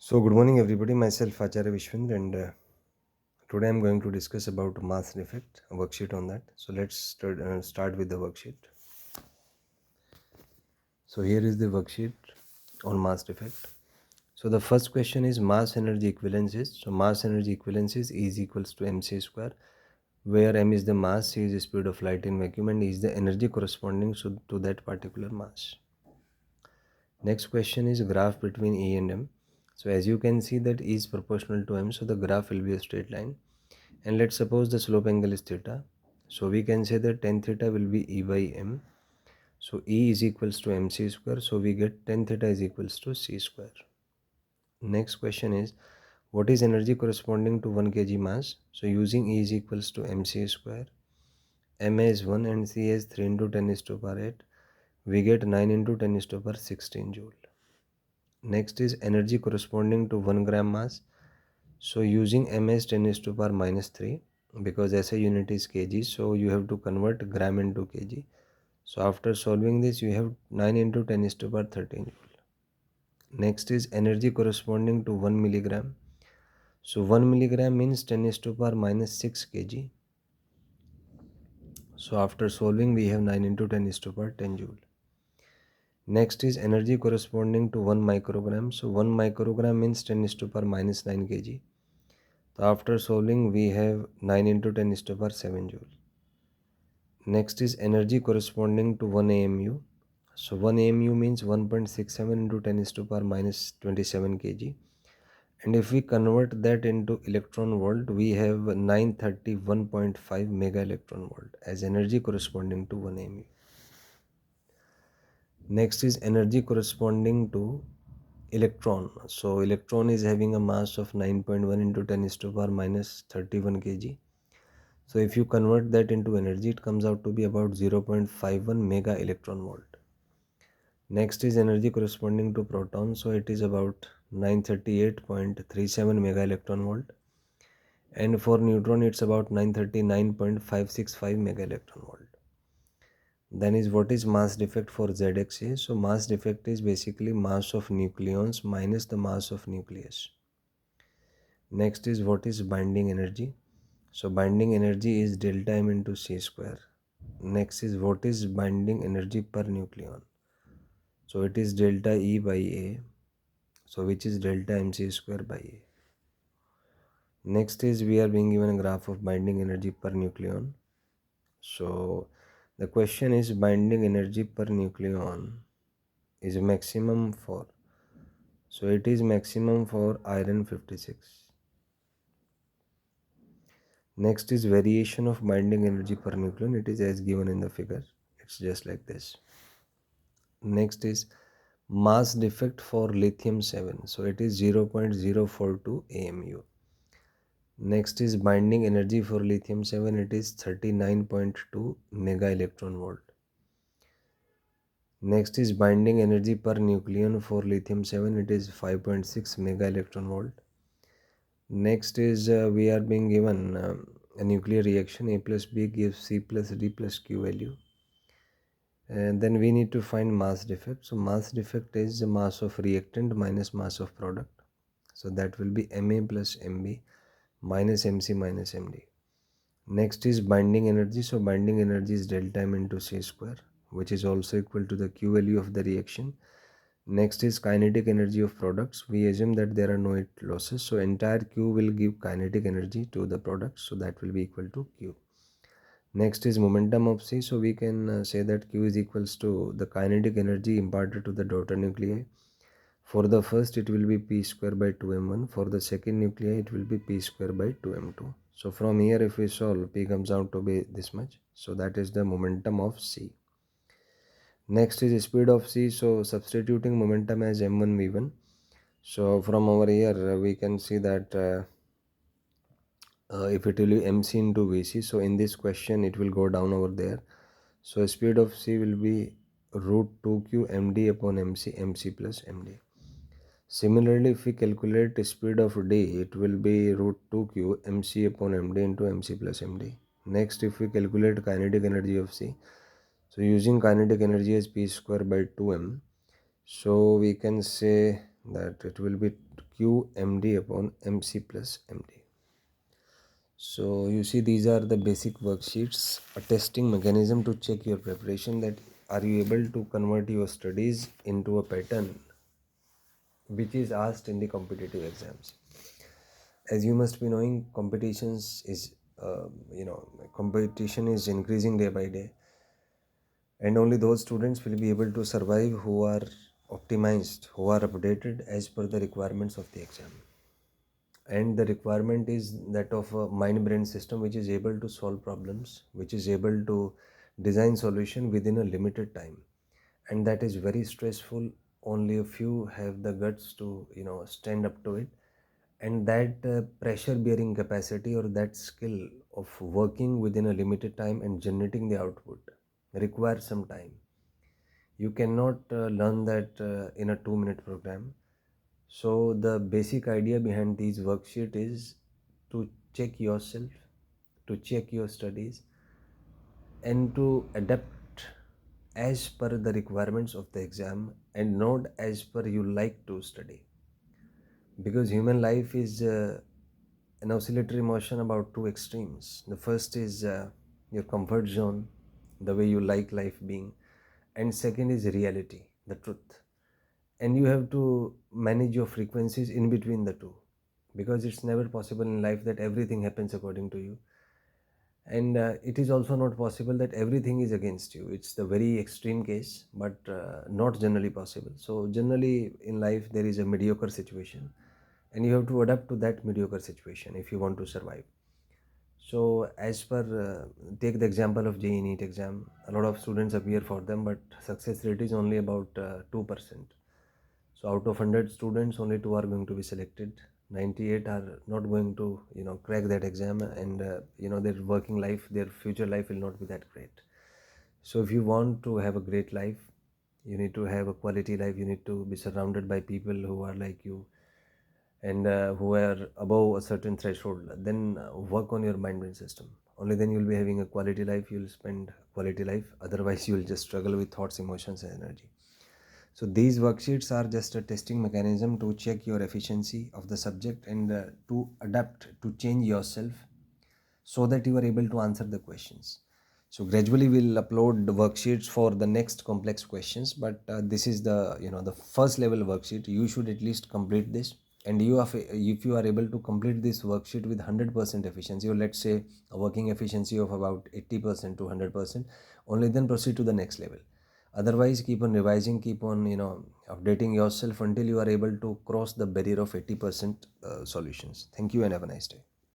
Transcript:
So good morning everybody, myself Acharya Vishvendra, and today I'm going to discuss about mass defect, a worksheet on that. So let's start with the worksheet. So here is the worksheet on mass defect. So the first question is mass energy equivalences. So mass energy equivalences is equals to mc square, where m is the mass, c is the speed of light in vacuum, and E is the energy corresponding to that particular mass. Next question is graph between E and M. So as you can see that E is proportional to M, so the graph will be a straight line. And let's suppose the slope angle is theta. So we can say that tan theta will be E by M. So E is equals to mc square. So we get tan theta is equals to c square. Next question is what is energy corresponding to 1 kg mass? So using E is equals to mc square, M is 1 and C is 3 into 10 is to power 8. We get 9 into 10 is to power 16 joule. Next is energy corresponding to 1 gram mass. So using ms 10 is to power minus 3, because SI unit is kg, so you have to convert gram into kg. So after solving this, you have 9 into 10 is to power 13 joule. Next is energy corresponding to 1 milligram. So 1 milligram means 10 is to power minus 6 kg. So after solving, we have 9 into 10 is to power 10 joule. Next is energy corresponding to 1 microgram. So 1 microgram means 10 is to power minus 9 kg. So after solving, we have 9 into 10 is to power 7 joule. Next is energy corresponding to 1 AMU. So 1 AMU means 1.67 into 10 is to power minus 27 kg. And if we convert that into electron volt, we have 931.5 mega electron volt as energy corresponding to 1 AMU. Next is energy corresponding to electron. So electron is having a mass of 9.1 into 10 is to power minus 31 kg. So if you convert that into energy, it comes out to be about 0.51 mega electron volt. Next is energy corresponding to proton. So it is about 938.37 mega electron volt. And for neutron, it's about 939.565 mega electron volt. Then is what is mass defect for ZXA. So mass defect is basically mass of nucleons minus the mass of nucleus. Next is what is binding energy. So binding energy is delta M into C square. Next is what is binding energy per nucleon. So it is delta E by A. So which is delta mc square by A. Next is we are being given a graph of binding energy per nucleon. So the question is binding energy per nucleon is maximum for. So it is maximum for iron 56. Next is variation of binding energy per nucleon. It is as given in the figure. It's just like this. Next is mass defect for lithium 7. So it is 0.042 AMU. Next is binding energy for lithium 7. It is 39.2 mega electron volt. Next is binding energy per nucleon for lithium 7. It is 5.6 mega electron volt. Next is we are being given a nuclear reaction. A plus B gives C plus D plus Q value. And then we need to find mass defect. So mass defect is the mass of reactant minus mass of product. So that will be Ma plus Mb minus Mc minus Md. Next is binding energy. So binding energy is delta M into C square, which is also equal to the Q value of the reaction. Next is kinetic energy of products. We assume that there are no heat losses. So entire Q will give kinetic energy to the product. So that will be equal to Q. Next is momentum of C. So we can say that Q is equals to the kinetic energy imparted to the daughter nuclei. For the first, it will be P square by 2m1. For the second nuclei, it will be P square by 2m2. So from here, if we solve, P comes out to be this much. So that is the momentum of C. Next is speed of C. So substituting momentum as m1 v1. So from over here, we can see that if it will be mc into vc, so in this question it will go down over there. So speed of C will be root 2q md upon mc plus md. Similarly, if we calculate speed of D, it will be root 2q mc upon md into mc plus md. Next, if we calculate kinetic energy of C, so using kinetic energy as p square by 2m, so we can say that it will be QMD upon MC plus MD. So you see, these are the basic worksheets, a testing mechanism to check your preparation, that are you able to convert your studies into a pattern which is asked in the competitive exams. As you must be knowing, competition is increasing day by day, and only those students will be able to survive who are optimized, who are updated as per the requirements of the exam. And the requirement is that of a mind brain system which is able to solve problems, which is able to design solution within a limited time, and that is very stressful. Only a few have the guts to stand up to it, and that pressure bearing capacity, or that skill of working within a limited time and generating the output, requires some time. You cannot learn that in a 2-minute program. So the basic idea behind these worksheet is to check yourself, to check your studies, and to adapt as per the requirements of the exam and not as per you like to study. Because human life is an oscillatory motion about two extremes. The first is your comfort zone, the way you like life being, and second is reality, the truth. And you have to manage your frequencies in between the two, because it's never possible in life that everything happens according to you, and it is also not possible that everything is against you. It's the very extreme case, but not generally possible. So generally in life there is a mediocre situation, and you have to adapt to that mediocre situation if you want to survive. So as per take the example of JEE NEET exam, a lot of students appear for them, but success rate is only about 2%. So out of 100 students, only 2 are going to be selected. 98 are not going to crack that exam, and their working life, their future life will not be that great. So if you want to have a great life, you need to have a quality life. You need to be surrounded by people who are like you, and who are above a certain threshold. Then work on your mind brain system. Only then you'll be having a quality life. You'll spend quality life. Otherwise you'll just struggle with thoughts, emotions, and energy. So these worksheets are just a testing mechanism to check your efficiency of the subject, and to adapt, to change yourself, so that you are able to answer the questions. So gradually we'll upload the worksheets for the next complex questions, but this is the the first level worksheet. You should at least complete this, and if you are able to complete this worksheet with 100% efficiency, or let's say a working efficiency of about 80% to 100%, only then proceed to the next level. Otherwise, keep on revising, keep on updating yourself until you are able to cross the barrier of 80% solutions. Thank you and have a nice day.